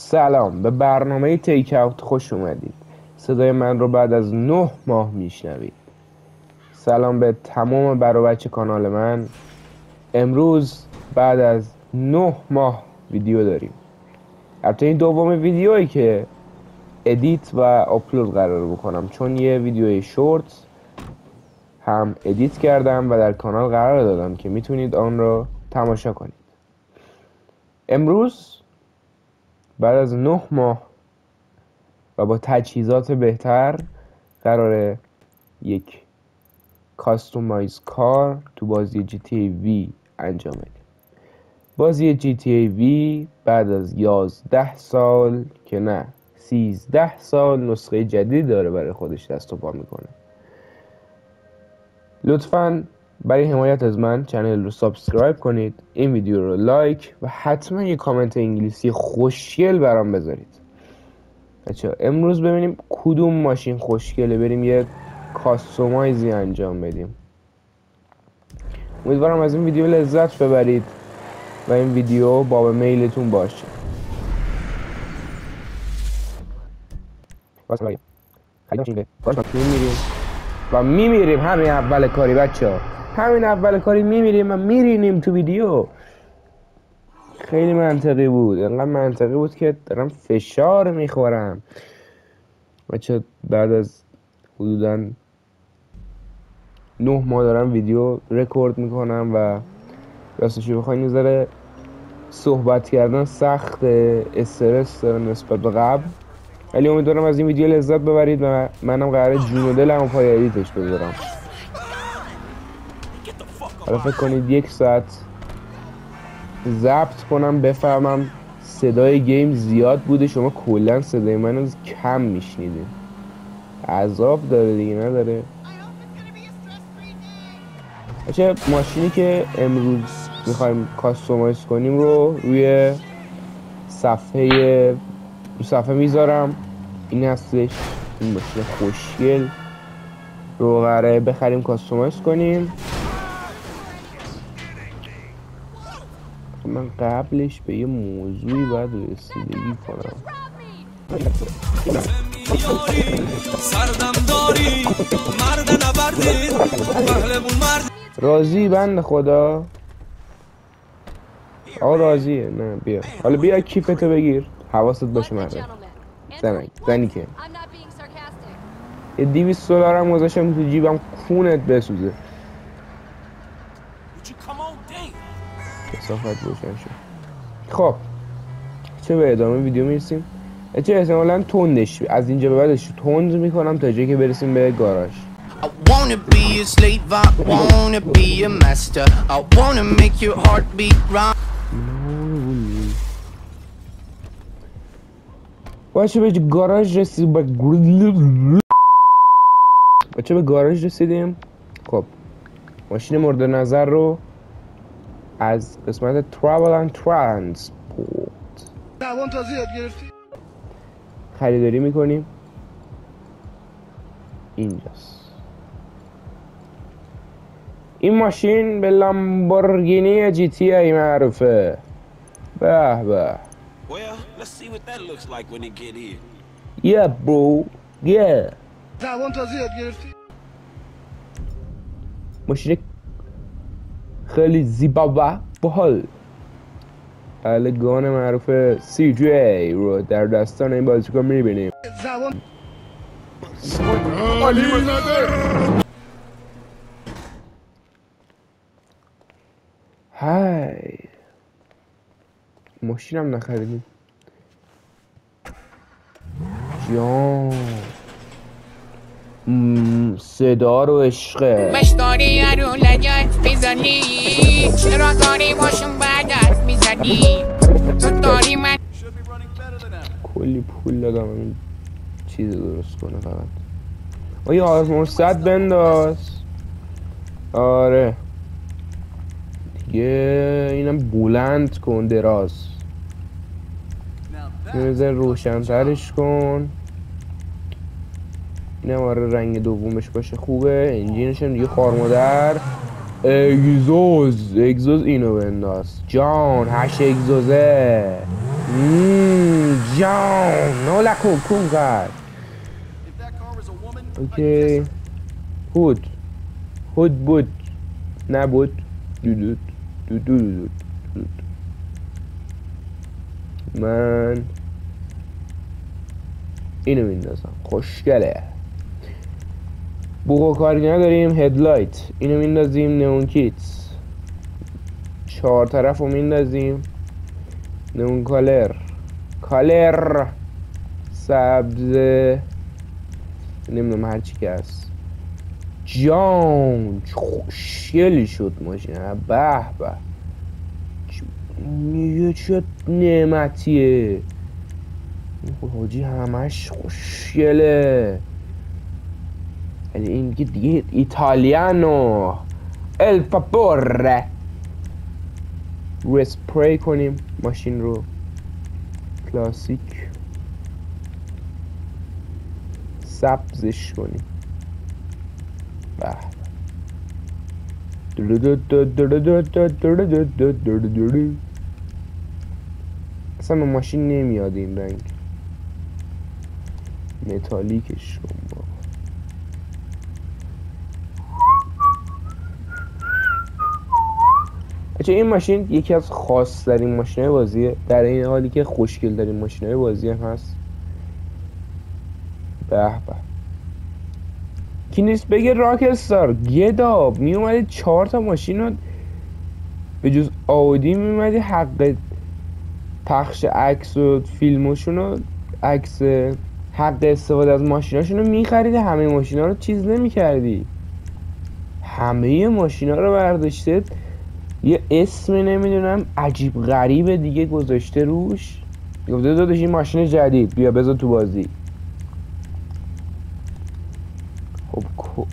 سلام، به برنامه تیک اوت خوش اومدید. صدای من رو بعد از 9 ماه میشنوید. سلام به تمام بر و بچه کانال من. امروز بعد از 9 ماه ویدیو داریم. البته این دوم ویدیویی که ادیت و آپلود قرار بکنم، چون یه ویدیوی شورت هم ادیت کردم و در کانال قرار دادم که میتونید آن رو تماشا کنید. امروز بعد از 9 ماه و با تجهیزات بهتر قراره یک کاستومایز کار تو بازی GTA V انجام بدیم. بازی GTA V بعد از 11 سال که نه 13 سال نسخه جدید داره برای خودش دست و پا میکنه. لطفاً برای حمایت از من چنل رو سابسکرایب کنید، این ویدیو رو لایک و حتما یه کامنت انگلیسی خوشگل برام بذارید. بچه امروز ببینیم کدوم ماشین خوشگله، بریم یه کاستومایزی انجام بدیم. امیدوارم از این ویدیو لذت ببرید و این ویدیو باب میلتون باشه. میمیریم همین اول کاری بچه ها، همین اول کاری میمیریم و میرینیم تو ویدیو. خیلی منطقی بود، انقدر منطقی بود که دارم فشار میخورم. بچه بعد از حدوداً 9 ماه دارم ویدیو رکورد میکنم و راستشو بخواین یه ذره صحبت کردن سخت، استرس دارم نسبت به قبل، ولی امیدوارم از این ویدیو لذت ببرید و منم قراره جون و دلمو پای ادیتش بذارم. حالا فکر کنید 1 ساعت ضبط کنم بفهمم صدای گیم زیاد بوده، شما کلا صدای منو کم میشنیدین. عذاب داره دیگه، نداره؟ بچه ماشینی که امروز میخوایم کاستومایز کنیم رو روی صفحه میذارم. این هستش، این ماشین خوشگل رو قراره بخریم کاستومایز کنیم. من قبلش به یه موضوعی باید رسیدگی کنم. راضی بند خدا؟ آقا راضیه؟ نه بیا، حالا بیا کیفتو بگیر، حواست باشه مرد زنی که یه 200 دلار هم گذاشتم تو جیبم کونت بسوزه. کثافت روشن شد. خب چه به ادامه ویدیو میرسیم. چه احتمالاً تندش از اینجا به بعدش تند میکنم تا جایی که برسیم به گاراژ. باشه به گاراژ رسیدیم. بچه به گاراژ رسیدیم. خب ماشین مورد نظر رو از قسمت Travel and Transport خریداری میکنیم. اینجاست. این ماشین به لامبورگینی جی تی ای معروفه. به به. Yeah bro. Yeah. ماشین خیلی زیبا و باحال. الگان معروف سی جی رو در دستان این بازیکن میبینیم. های ماشینم نخریدیم جان. صدا رو عشقه مشتاری رو لگت میزنی، چرا داری باشون بعدت میزنی؟ تو داری من کلی پول دادم این چیز درست کنه. فقط آیا آرمور 100 بنداز. آره دیگه اینم بلند کن، دراز میزه روشن ترش کن. اینم آره رنگ دومش باشه خوبه. انجینش هم دیگه خارمادر. اگزوز اینو بنداز جان. 8 اگزوزه جان نولکو کن کرد. اوکی هود بود نبود دودود دودود. من اینو میندازم خوشگله. بوق و کاری نداریم. هدلایت اینو میندازیم. نئون کیت 4 طرف رو میندازیم. نئون کالر سبز نمیدونم هرچی که هست. جان خوشگلی شد ماشین. به به میگه چه نعمتیه حاجی. همش خوشگله. یعنی این دیگه ایتالیانو الپاپور. رو اسپری کنیم ماشین رو. کلاسیک سبزش کنیم. اصلا ماشین نمیاد این رنگ متالیکش کن بابا. اچه این ماشین یکی از خاص ترین ماشین‌های بازیه، در این حالی که خوشگل ترین ماشین‌های بازی هم هست. به به کی نیست بگه راکستار گداب می اومدی 4 تا ماشین رو به جز آودی می اومدی حق پخش عکس و فیلمشون رو عکس حق استفاده از ماشیناشون رو می خریدی. همه ماشینا رو چیز نمی کردی. همه ماشینا رو برداشته یه اسم نمیدونم عجیب غریب دیگه گذاشته روش. گفته داداش این ماشین جدید بیا بذار تو بازی. خب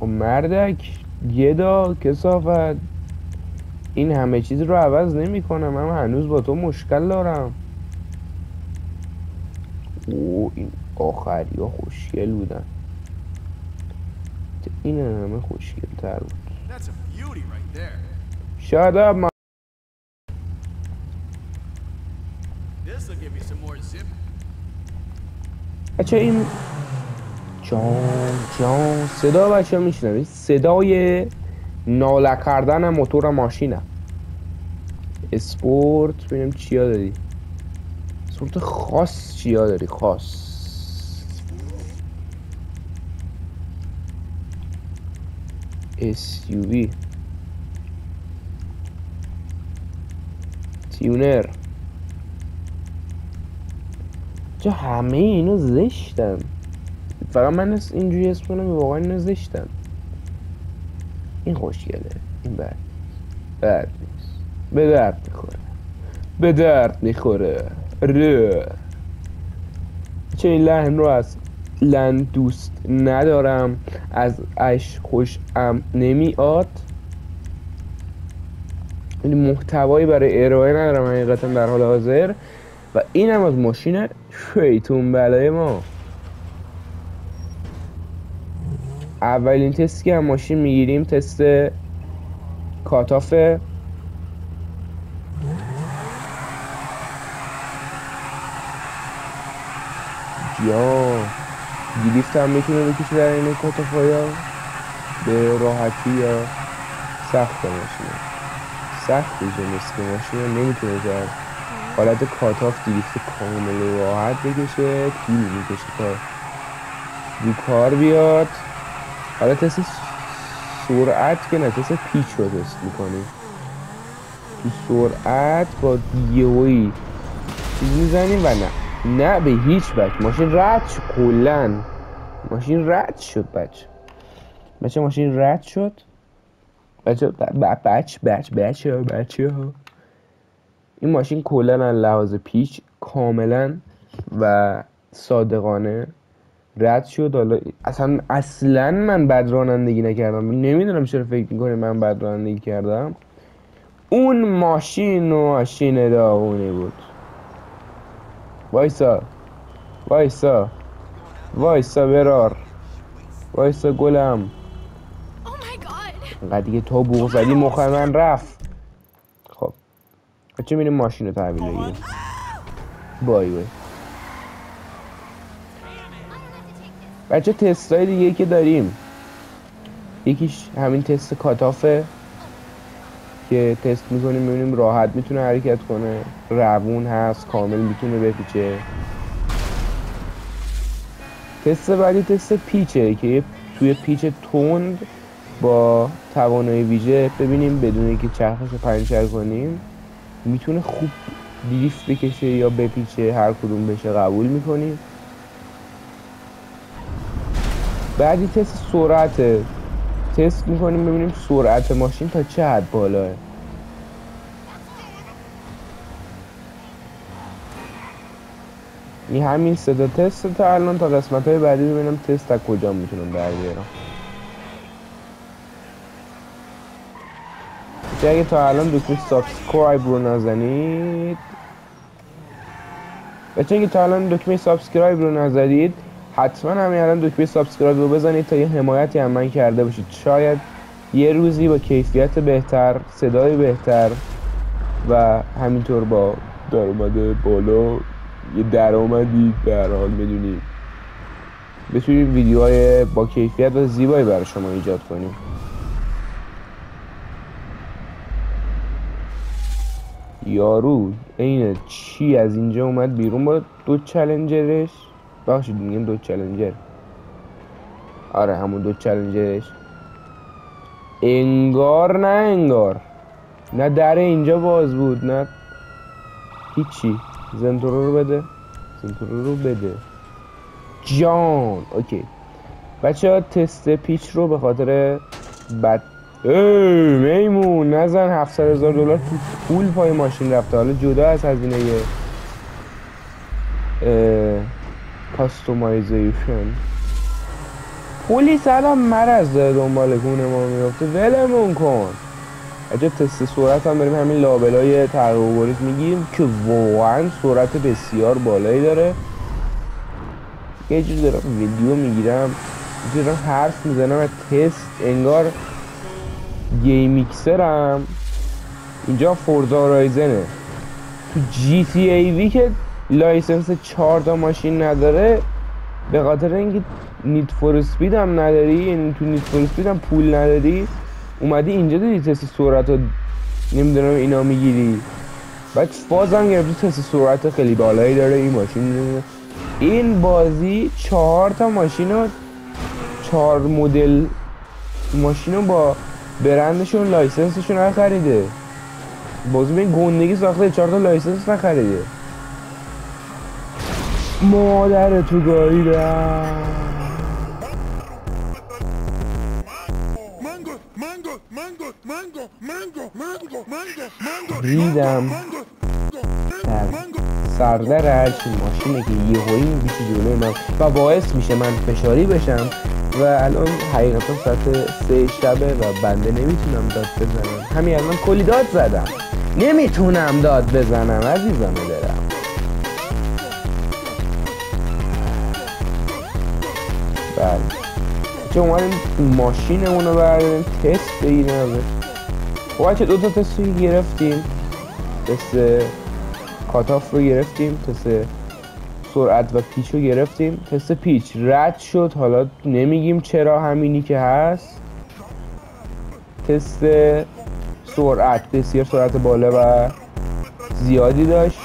مردک گدا کسافت این همه چیز رو عوض نمی کنم. من هنوز با تو مشکل دارم. او این آخری ها خوشگل بودن. این همه خوشگل تر بود. Shut up man. بچه این جان صدا بچه ها میشنوید؟ صدای ناله کردن موتور ماشینه. اسپورت ببینیم چیا داری. اسپورت خاص چیا داری؟ خاص SUV تیونر. چه همه اینو زشتن. فقط من اینجوری اسم کنم واقعا اینو زشتن. این خوشگله. این بد نیست. به درد میخوره. چه این لحن رو از لحن دوست ندارم. از اش خوشم نمیاد. این محتوایی برای ارائه ندارم حقیقتا در حال حاضر. و این هم از ماشین شیطون بلای ما. اولین تستی که هم ماشین میگیریم تست کاتافه. یا گلیفت هم میتونه بکشه در این کاتافایا به راحتی یا سخت ماشینه. سختی جنس که ماشینه نمیتونه در حالت کاتاف گلیفت کامل راحت بکشه. طول میکشه تا رو کار بیاد. حالا تست سرعت که نه، تست پیچ رو تست میکنیم. تو سرعت با یهویی چیز میزنیم و نه به هیچ وجه ماشین رد شد. کلن ماشین رد شد بچه ماشین رد شد بچه این ماشین کلن از لحاظ پیچ کاملا و صادقانه رد شد. حالا اصلا من بد رانندگی نکردم. نمیدونم چرا فکر میکنی من بد رانندگی کردم. اون ماشین داغونی بود. وایسا برار. وایسا گلم. اینقدر دیگه تو بوق زدی مخ من رفت. خب بچه میریم ماشین رو تحویل بگیریم. بای بای. بچه تستای دیگه که داریم، یکیش همین تست کاتافه که تست میکنیم ببینیم راحت میتونه حرکت کنه، روون هست، کامل میتونه بپیچه. تست بعدی تست پیچه که توی پیچ تند با توانایی ویژه ببینیم بدون اینکه چرخش رو پنچر کنیم میتونه خوب دریفت بکشه یا بپیچه، هر کدوم بشه قبول میکنیم. بعدی تست سرعته، تست میکنیم ببینیم سرعت ماشین تا چه حد بالاه. این همین سه تا تست تا الان، تا قسمت های بعدی ببینم تست از کجا میتونم در بیارم. اگه تا الان دکمه سابسکرایب رو نزنید، بچه اگه تا الان دکمه سابسکرایب رو نزدید حتما همین الان دکمه سابسکرایب رو بزنید تا یه حمایتی هم من کرده باشید. شاید یه روزی با کیفیت بهتر، صدای بهتر و همینطور با درآمد بالا، یه درآمدی در حال میدونید، بتونیم ویدیوهای با کیفیت و زیبایی برای شما ایجاد کنیم. یارو اینه چی از اینجا اومد بیرون با دو چالنجرش، بخشید میگم دو چالنجر، آره همون دو چالنجرش. انگار نه انگار نه در اینجا باز بود نه هیچی. زنتورو رو بده، زنتورو رو بده جان. اوکی بچه ها تست پیچ رو به خاطر میمون نزن. $700,000 پول پای ماشین رفته، حالا جدا از هزینه کاستومایزیشن. پلیس الان مرض داره دنبال گونه ما میفته، ولمون کن. اگه تست سرعت هم بریم همین لابلای تغییر بریز میگیم که واقعا سرعت بسیار بالایی داره. یه جور دارم ویدیو میگیرم، یه دارم حرف میزنم از تست، انگار گیمیکسرم. اینجا فورزا رایزنه. تو جی تی ای وی که لایسنس 4 تا ماشین نداره، به خاطر اینکه نیت فور اسپید هم نداری، یعنی تو نیت فور اسپید هم پول نداری، اومدی اینجا دیدی تست سرعت رو نمیدونم اینا میگیری. بعد فاز هم گرفتی، تست سرعت خیلی بالایی داره این ماشین. این بازی 4 تا ماشین و 4 مدل ماشین رو با برندشون لایسنسشون نخریده. بازی به این گندگی ساخته، 4 تا لایسنس نخریده. مادر تو گاییدم. ریدم سردر هرچی ماشینه که یه هایی میشه جلوی من و باعث میشه من فشاری بشم و الان حقیقتا ساعت 3 شبه و بنده نمیتونم داد بزنم. همین الان کلی داد زدم، نمیتونم داد بزنم عزیزم دارم. بله چه اومدیم ماشینمونو برداریم تست بگیریم ازش. خب بچه 2 تا تست رو گرفتیم، تست کاتاف رو گرفتیم، تست سرعت و پیچ رو گرفتیم. تست پیچ رد شد، حالا نمیگیم چرا، همینی که هست. تست سرعت بسیار سرعت بالا و زیادی داشت.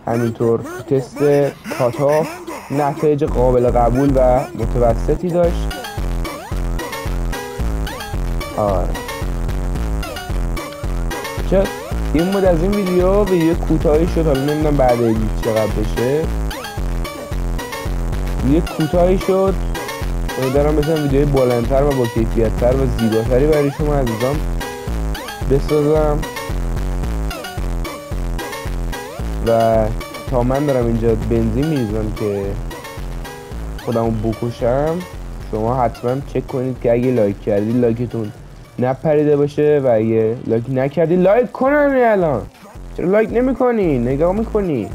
همینطور تست کاتاف نتایج قابل قبول و متوسطی داشت. آره چه این بود از این ویدیو کوتاهی شد، حالا نمیدونم بعد ایدیت چقدر بشه. ویدیو کوتاهی شد، امیدوارم بتونم ویدیوی بلندتر و با کیفیت‌تر و زیباتری برای شما عزیزان بسازم. و تا من دارم اینجا بنزین میریزم که خودمو بکشم، شما حتما چک کنید که اگه لایک کردی لایکتون نپریده باشه و اگه لایک نکردی لایک کن. الان چرا لایک نمی کنی؟ نگاه میکنی؟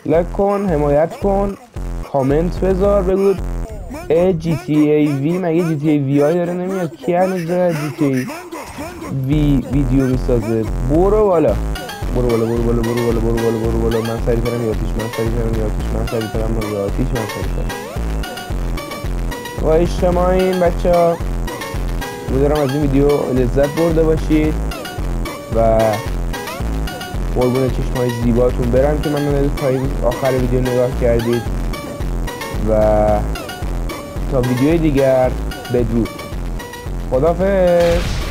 لایک کن، حمایت کن، کامنت بذار، بگو جی تی ای وی مگه جی تی ای وی های داره نمیاد؟ کی هنوز داره جی تی ای وی ویدیو میسازه؟ برو بالا. برو بالا برو بالا برو بالا برو بالا برو بالا. من سریعترم یا آتیش، من سریعترم یا آتیش، من سریعترم یا آتیش، من سریعترم. با شما این بچه ها امیدوارم از این ویدیو لذت برده باشید و قربون چشمای زیباتون برم که من تا این آخر ویدیو نگاه کردید و تا ویدیوی دیگر بدرود. خداحافظ.